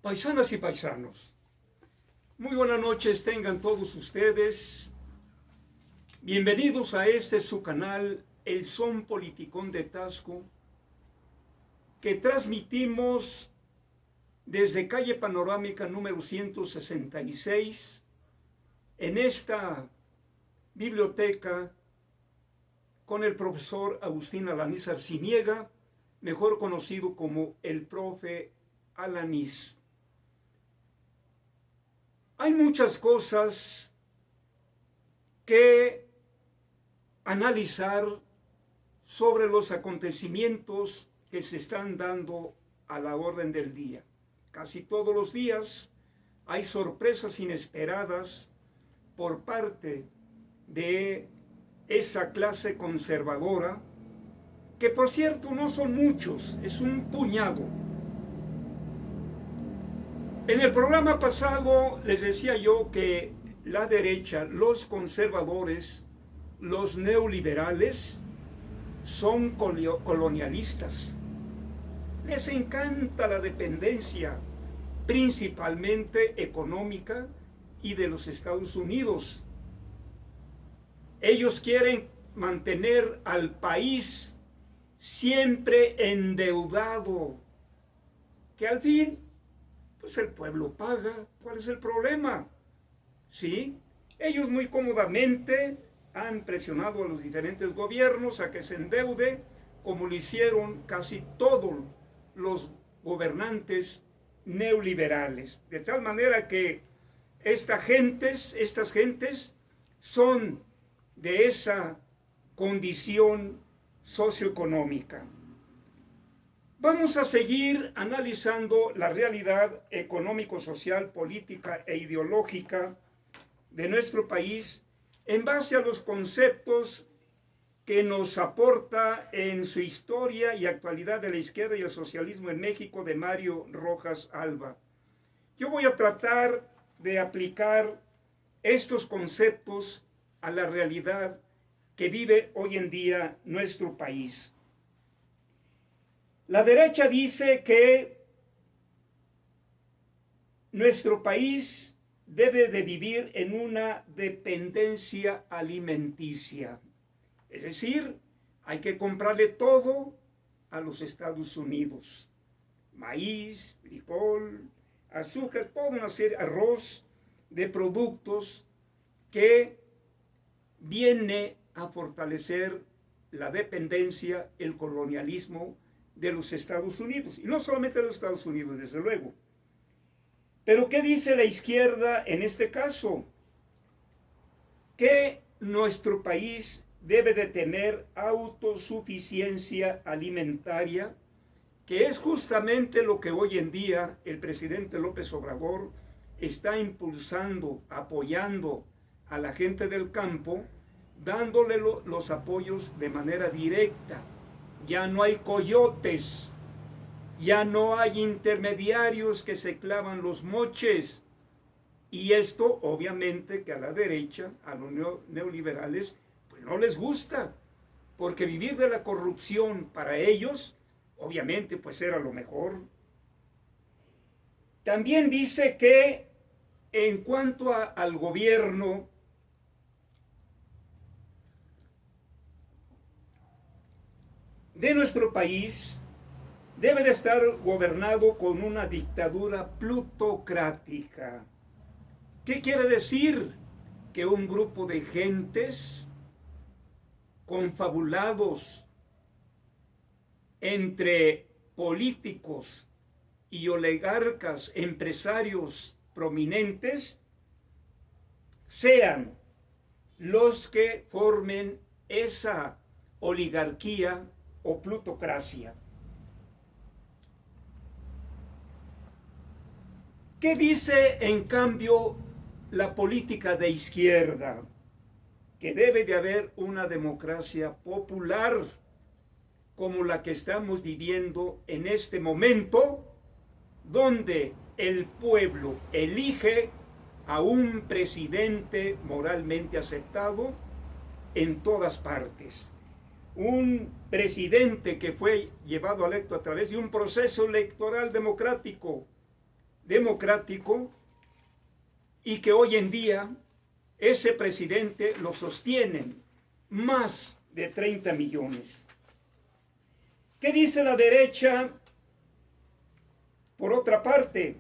Paisanas y paisanos, muy buenas noches tengan todos ustedes. Bienvenidos a este su canal, El Son Politicón de Tasco, que transmitimos desde calle Panorámica número 166, en esta biblioteca con el profesor Agustín Alanís Arciniega, mejor conocido como el profe Alanís. Hay muchas cosas que analizar sobre los acontecimientos que se están dando a la orden del día. Casi todos los días hay sorpresas inesperadas por parte de esa clase conservadora, que por cierto no son muchos, es un puñado. En el programa pasado les decía yo que la derecha, los conservadores, los neoliberales, son colonialistas. Les encanta la dependencia, principalmente económica y de los Estados Unidos. Ellos quieren mantener al país siempre endeudado, que al fin, pues el pueblo paga. ¿Cuál es el problema? ¿Sí? Ellos muy cómodamente han presionado a los diferentes gobiernos a que se endeude, como lo hicieron casi todos los gobernantes neoliberales. De tal manera que estas gentes son de esa condición socioeconómica. Vamos a seguir analizando la realidad económico, social, política e ideológica de nuestro país en base a los conceptos que nos aporta en su historia y actualidad de la izquierda y el socialismo en México de Mario Rojas Alba. Yo voy a tratar de aplicar estos conceptos a la realidad que vive hoy en día nuestro país. La derecha dice que nuestro país debe de vivir en una dependencia alimenticia. Es decir, hay que comprarle todo a los Estados Unidos. Maíz, frijol, azúcar, toda una serie, arroz, de productos que viene a fortalecer la dependencia, el colonialismo de los Estados Unidos, y no solamente de los Estados Unidos, desde luego. Pero ¿qué dice la izquierda en este caso? Que nuestro país debe de tener autosuficiencia alimentaria, que es justamente lo que hoy en día el presidente López Obrador está impulsando, apoyando a la gente del campo, dándole los apoyos de manera directa. Ya no hay coyotes, ya no hay intermediarios que se clavan los moches. Y esto obviamente que a la derecha, a los neoliberales, pues no les gusta, porque vivir de la corrupción para ellos, obviamente pues era lo mejor. También dice que en cuanto al gobierno, de nuestro país debe de estar gobernado con una dictadura plutocrática. ¿Qué quiere decir? Que un grupo de gentes confabulados entre políticos y oligarcas, empresarios prominentes, sean los que formen esa oligarquía o plutocracia. ¿Qué dice en cambio la política de izquierda? Que debe de haber una democracia popular como la que estamos viviendo en este momento, donde el pueblo elige a un presidente moralmente aceptado en todas partes. Un presidente que fue llevado a electo a través de un proceso electoral democrático, democrático y que hoy en día ese presidente lo sostienen más de 30 millones. ¿Qué dice la derecha? Por otra parte,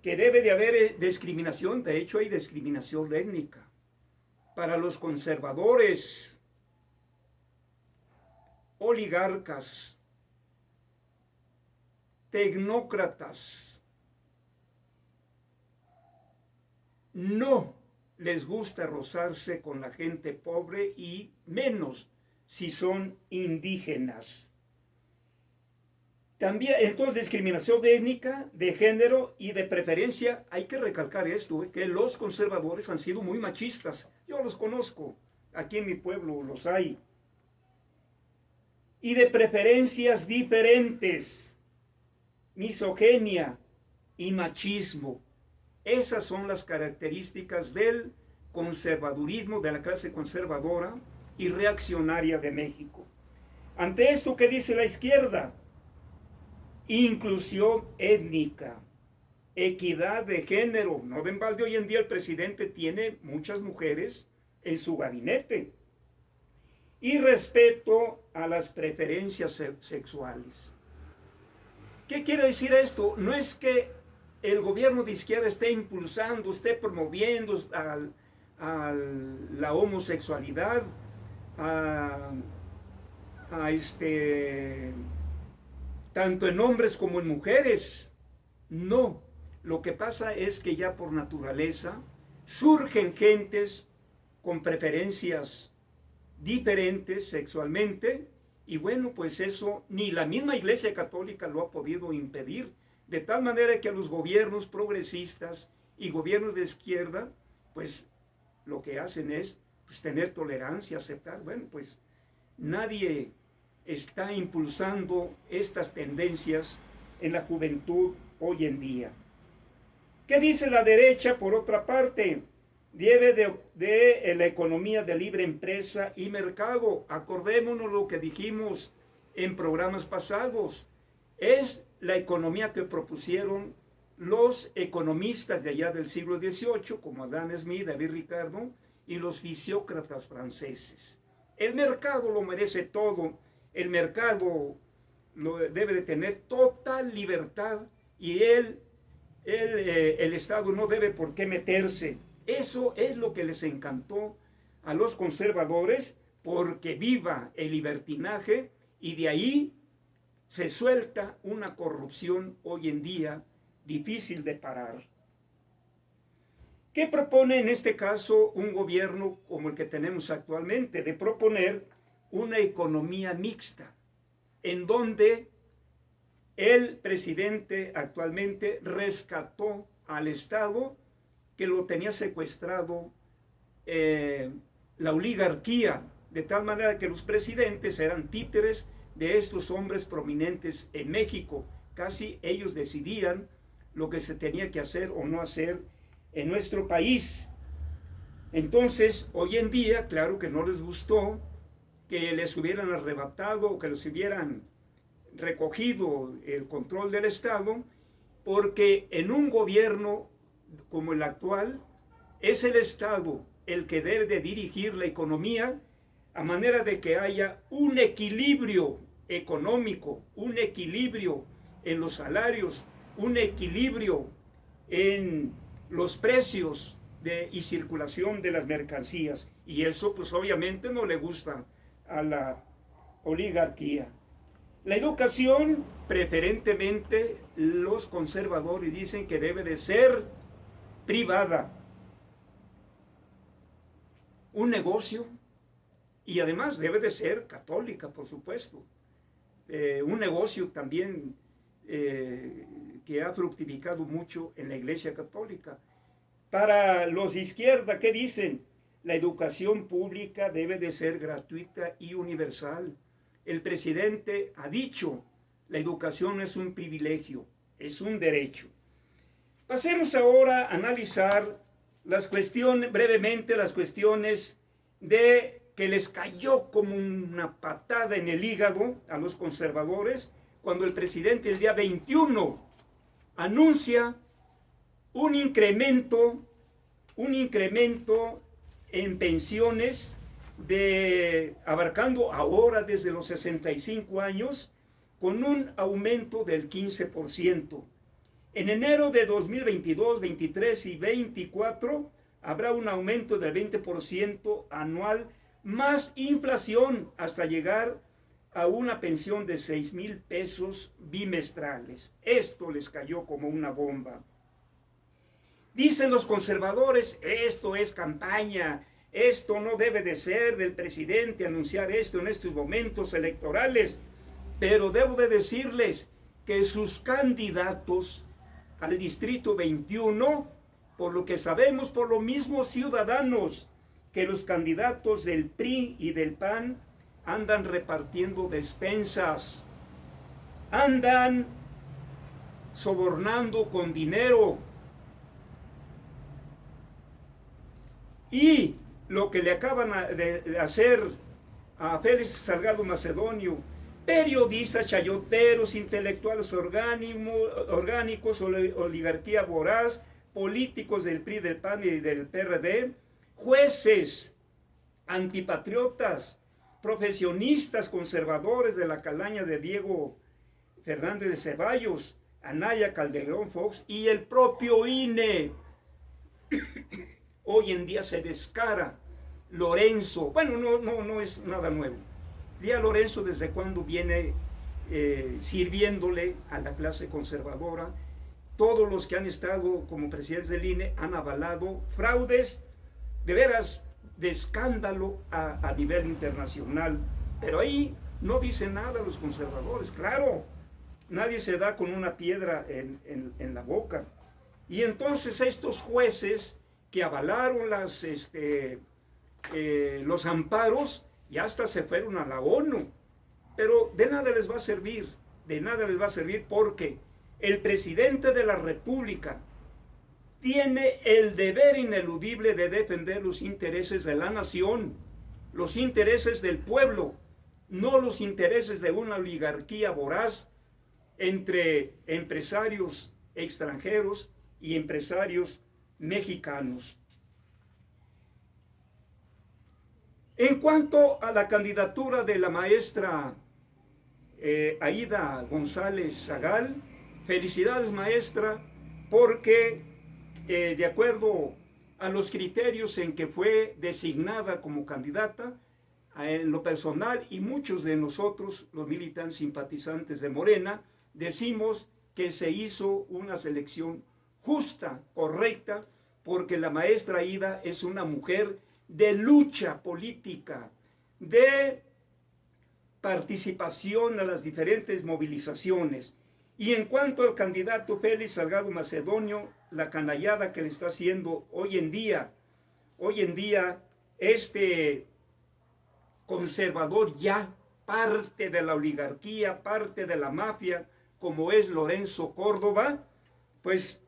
que debe de haber discriminación, de hecho hay discriminación étnica. Para los conservadores, oligarcas, tecnócratas, no les gusta rozarse con la gente pobre y menos si son indígenas. También, entonces, discriminación étnica, de género y de preferencia. Hay que recalcar esto, que los conservadores han sido muy machistas. Yo los conozco, aquí en mi pueblo los hay. Y de preferencias diferentes, misoginia y machismo. Esas son las características del conservadurismo, de la clase conservadora y reaccionaria de México. Ante esto, ¿qué dice la izquierda? Inclusión étnica, equidad de género. No de embalde hoy en día el presidente tiene muchas mujeres en su gabinete. Y respeto a las preferencias sexuales. ¿Qué quiere decir esto? No es que el gobierno de izquierda esté impulsando, esté promoviendo la homosexualidad, tanto en hombres como en mujeres. No, lo que pasa es que ya por naturaleza surgen gentes con preferencias diferentes sexualmente, y bueno, pues eso ni la misma Iglesia Católica lo ha podido impedir, de tal manera que a los gobiernos progresistas y gobiernos de izquierda, pues lo que hacen es pues, tener tolerancia, aceptar. Bueno, pues nadie está impulsando estas tendencias en la juventud hoy en día. ¿Qué dice la derecha por otra parte? Debe de la economía de libre empresa y mercado. Acordémonos lo que dijimos en programas pasados. Es la economía que propusieron los economistas de allá del siglo XVIII, como Adam Smith, David Ricardo, y los fisiócratas franceses. El mercado lo merece todo. El mercado debe de tener total libertad y el Estado no debe por qué meterse. Eso es lo que les encantó a los conservadores, porque viva el libertinaje y de ahí se suelta una corrupción hoy en día difícil de parar. ¿Qué propone en este caso un gobierno como el que tenemos actualmente? De proponer una economía mixta, en donde el presidente actualmente rescató al Estado, que lo tenía secuestrado la oligarquía, de tal manera que los presidentes eran títeres de estos hombres prominentes en México. Casi ellos decidían lo que se tenía que hacer o no hacer en nuestro país. Entonces, hoy en día, claro que no les gustó que les hubieran arrebatado o que les hubieran recogido el control del Estado, porque en un gobierno como el actual, es el Estado el que debe de dirigir la economía a manera de que haya un equilibrio económico, un equilibrio en los salarios, un equilibrio en los precios y circulación de las mercancías. Y eso pues obviamente no le gusta a la oligarquía. La educación, preferentemente los conservadores dicen que debe de ser privada, un negocio, y además debe de ser católica, por supuesto. Un negocio también que ha fructificado mucho en la Iglesia Católica. Para los de izquierda, ¿qué dicen? La educación pública debe de ser gratuita y universal. El presidente ha dicho, la educación es un privilegio, es un derecho. Pasemos ahora a analizar brevemente las cuestiones de que les cayó como una patada en el hígado a los conservadores cuando el presidente el día 21 anuncia un incremento en pensiones abarcando ahora desde los 65 años con un aumento del 15%. En enero de 2022, 23 y 24 habrá un aumento del 20% anual más inflación hasta llegar a una pensión de 6,000 pesos bimestrales. Esto les cayó como una bomba. Dicen los conservadores, esto es campaña, esto no debe de ser del presidente anunciar esto en estos momentos electorales, pero debo de decirles que sus candidatos al Distrito 21, por lo que sabemos por los mismos ciudadanos, que los candidatos del PRI y del PAN andan repartiendo despensas, andan sobornando con dinero. Y lo que le acaban de hacer a Félix Salgado Macedonio, periodistas chayoteros, intelectuales orgánicos, oligarquía voraz, políticos del PRI, del PAN y del PRD, jueces antipatriotas, profesionistas conservadores de la calaña de Diego Fernández de Ceballos, Anaya Calderón Fox y el propio INE. Hoy en día se descara Lorenzo. Bueno, no es nada nuevo. Ya Lorenzo desde cuando viene sirviéndole a la clase conservadora. Todos los que han estado como presidentes del INE han avalado fraudes de veras de escándalo a nivel internacional. Pero ahí no dicen nada los conservadores. Claro, nadie se da con una piedra en la boca. Y entonces estos jueces que avalaron los amparos y hasta se fueron a la ONU. Pero de nada les va a servir, porque el presidente de la República tiene el deber ineludible de defender los intereses de la nación, los intereses del pueblo, no los intereses de una oligarquía voraz entre empresarios extranjeros y empresarios mexicanos. En cuanto a la candidatura de la maestra Aída González Zagal, felicidades maestra, porque de acuerdo a los criterios en que fue designada como candidata, en lo personal y muchos de nosotros, los militantes simpatizantes de Morena, decimos que se hizo una selección justa, correcta, porque la maestra Aída es una mujer de lucha política, de participación a las diferentes movilizaciones. Y en cuanto al candidato Félix Salgado Macedonio, la canallada que le está haciendo hoy en día este conservador ya parte de la oligarquía, parte de la mafia, como es Lorenzo Córdoba, pues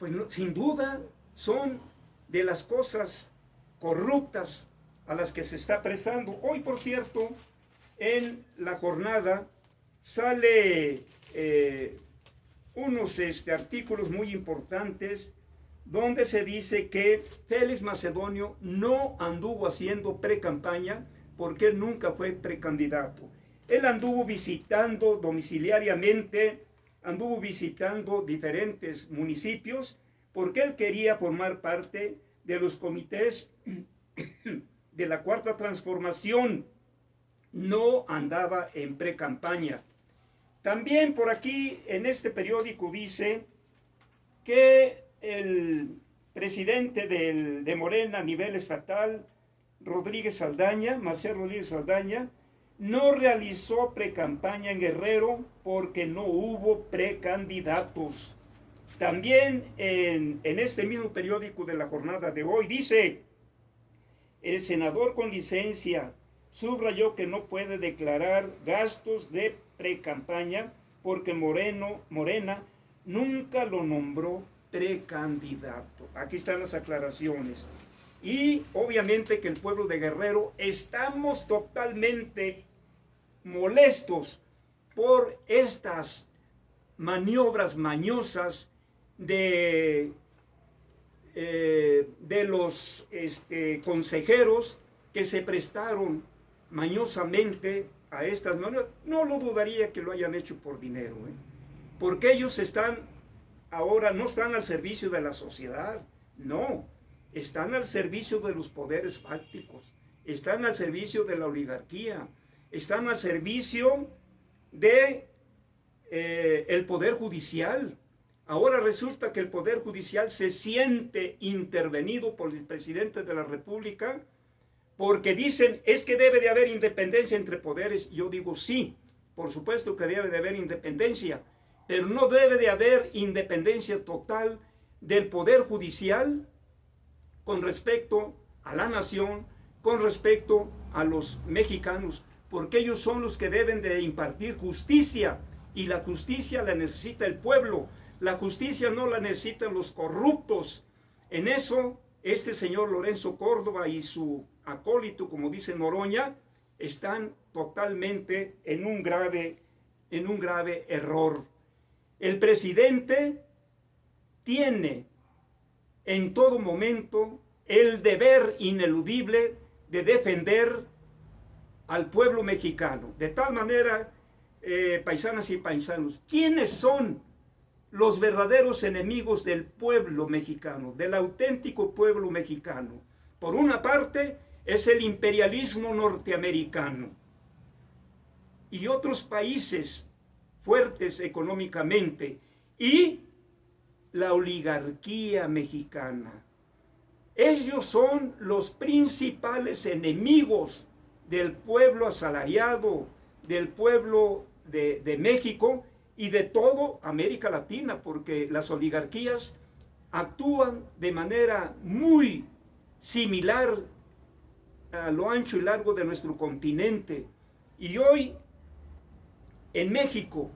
no, sin duda son de las cosas corruptas a las que se está prestando. Hoy, por cierto, en la jornada sale unos artículos muy importantes donde se dice que Félix Macedonio no anduvo haciendo pre-campaña porque él nunca fue precandidato. Él anduvo visitando domiciliariamente, anduvo visitando diferentes municipios porque él quería formar parte de los comités de la Cuarta Transformación. No andaba en pre-campaña. También por aquí en este periódico dice que el presidente de Morena a nivel estatal, Marcelo Rodríguez Saldaña, no realizó pre-campaña en Guerrero porque no hubo precandidatos. También en este mismo periódico de la jornada de hoy dice, el senador con licencia subrayó que no puede declarar gastos de pre-campaña porque Morena nunca lo nombró precandidato. Aquí están las aclaraciones. Y obviamente que el pueblo de Guerrero estamos totalmente molestos por estas maniobras mañosas de los consejeros que se prestaron mañosamente a estas maneras. No lo dudaría que lo hayan hecho por dinero, porque ellos ahora no están al servicio de la sociedad, no, están al servicio de los poderes fácticos, están al servicio de la oligarquía, están al servicio de el poder judicial. Ahora resulta que el poder judicial se siente intervenido por el presidente de la República porque dicen, es que debe de haber independencia entre poderes. Yo digo, sí, por supuesto que debe de haber independencia, pero no debe de haber independencia total del poder judicial con respecto a la nación, con respecto a los mexicanos, porque ellos son los que deben de impartir justicia, y la justicia la necesita el pueblo. La justicia no la necesitan los corruptos. En eso, este señor Lorenzo Córdoba y su acólito, como dice Noroña, están totalmente en un grave error. El presidente tiene en todo momento el deber ineludible de defender al pueblo mexicano. De tal manera, paisanas y paisanos, ¿quiénes son los verdaderos enemigos del pueblo mexicano, del auténtico pueblo mexicano? Por una parte, es el imperialismo norteamericano y otros países fuertes económicamente, y la oligarquía mexicana. Ellos son los principales enemigos del pueblo asalariado, del pueblo de México y de toda América Latina, porque las oligarquías actúan de manera muy similar a lo ancho y largo de nuestro continente. Y hoy en México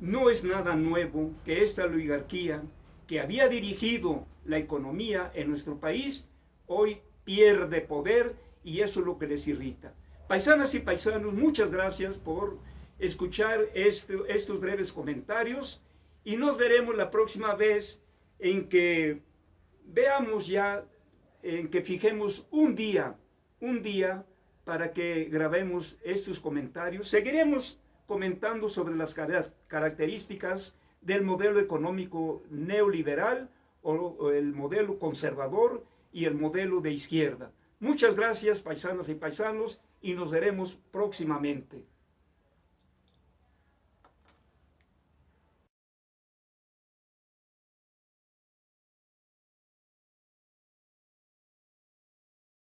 no es nada nuevo que esta oligarquía que había dirigido la economía en nuestro país hoy pierde poder, y eso es lo que les irrita. Paisanas y paisanos, muchas gracias por escuchar estos breves comentarios, y nos veremos la próxima vez en que veamos ya, en que fijemos un día para que grabemos estos comentarios. Seguiremos comentando sobre las características del modelo económico neoliberal o el modelo conservador y el modelo de izquierda. Muchas gracias, paisanas y paisanos, y nos veremos próximamente.